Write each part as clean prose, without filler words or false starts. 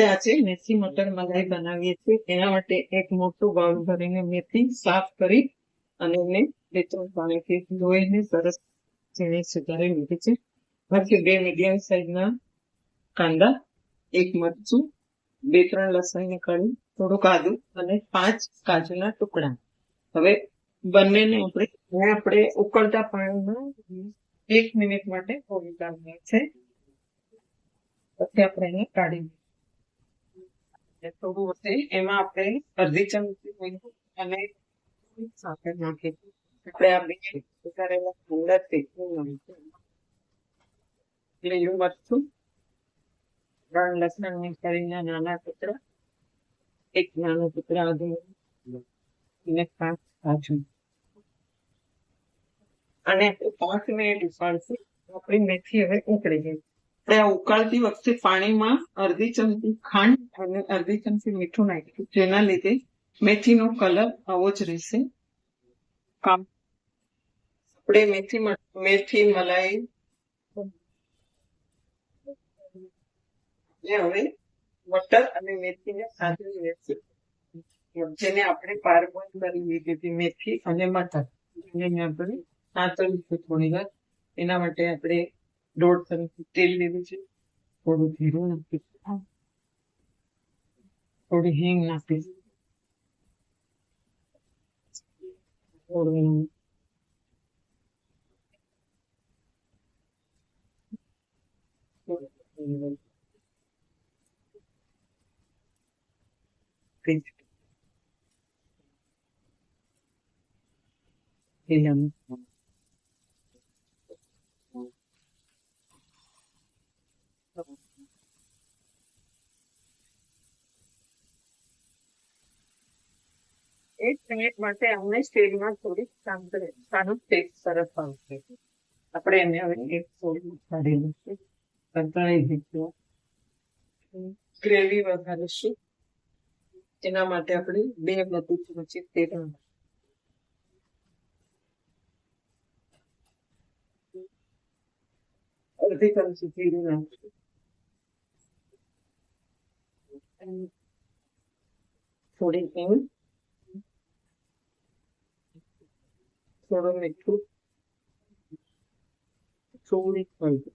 આજે મેથી મટર મલાઈ બનાવીએ છીએ. એના માટે એક મોટું બાઉલ ભરીને મેથી સાફ કરી અને એને 2-3 પાણીથી ધોઈને સરસ ઝીણી સુધારી લીધી છે. બાકી 2 મીડિયમ સાઈઝના કાંદા, 1 મરચું, 2-3 લસણની કળી, થોડુંક આદુ અને 5 કાજુના ટુકડા. હવે બંનેને આપણે ઉકળતા પાણીમાં 1 મિનિટ માટે બોઇલ કરવાની છે. પછી આપણે એને કાઢી થોડું હશે એમાં આપણે અડધી ચમચી મીઠું અને સાકર નાખીશું. આપણે આ બે સુધારેલા કાંદા શેકી નાખીશું. લીલું મરચું, 3 લસણની કળીના નાના ટુકડા, 1 નાનો ટુકડા આદુ અને 5 કાજુ અને 5 મિનિટ ઉકાળશું. આપણી મેથી હવે ઉકળી ગઈ. આપણે આ ઉકાળતી વખતે પાણીમાં અડધી ચમચી ખાંડ અને અડધી ચમચી મીઠું નાખ્યું, જેના લીધે મેથીનો કલર આવો જ રહેશે. આપણે મેથી મલાઈ હવે મટર અને મેથીને સાંતળી લેશું, જેને આપણે પારબોઇલ કરી લીધી હતી. મેથી અને મટર એને આપણે સાંતળીશું થોડી વાર. એના માટે આપણે 1.5 ચમચી તેલ લીધું છે, થોડું જીરું નાખીશું, થોડી હિંગ નાખીશું, થોડું એક મિનિટ માટે અમને તેલમાં થોડી સારું ટેસ્ટ સરસ આવશે. આપણે એને હવે એક થોડી કાઢી લઈશું, સંતળાઈ દઈશું. ગ્રેવી વઘારીશું. એના માટે આપણે 2 મોટી ચમચી તેલ, અડધી ચમચી જીરું નાખીશું, થોડી હિંગ, થોડું મીઠું, થોડી હળદર.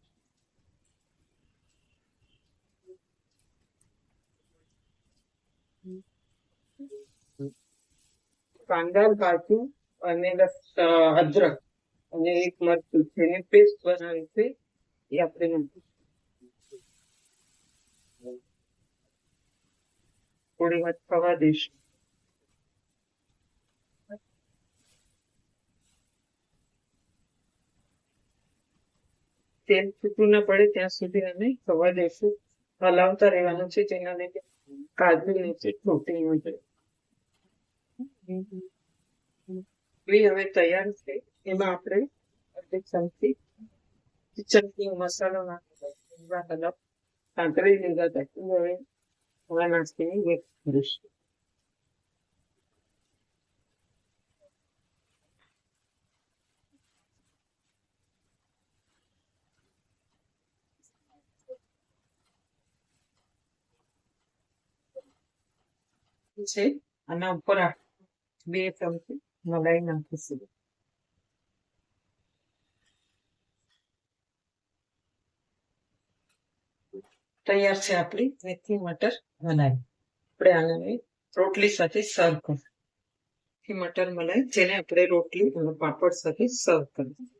કાંદા, કાજુ અને અદરક અને 1 મરચું જેને પેસ્ટ બનાવી છે એ આપણે નાખીશું. થોડી વાર થવા દઈશું. તેલ છૂટું ના પડે ત્યાં સુધી અમે થવા દઈશું. હલાવતા રહેવાનું છે, જેના લીધે કાજુ નીચે તૂટી ન જાય. હવે તૈયાર છે. એમાં આપણે અડધી ચમચી કિચન મસાલો નાખી સાંકળી લીધા હતા. હવે નાખીને મિક્સ કરીશું. છે આના ઉપર 2 ચમચી મલાઈ નાખીશું. તૈયાર છે આપણી મેથી મટર મલાઈ. આપણે આને રોટલી સાથે સર્વ કરીશું. મેથી મટર મલાઈ જેને આપણે રોટલી અને પાપડ સાથે સર્વ કરીશું.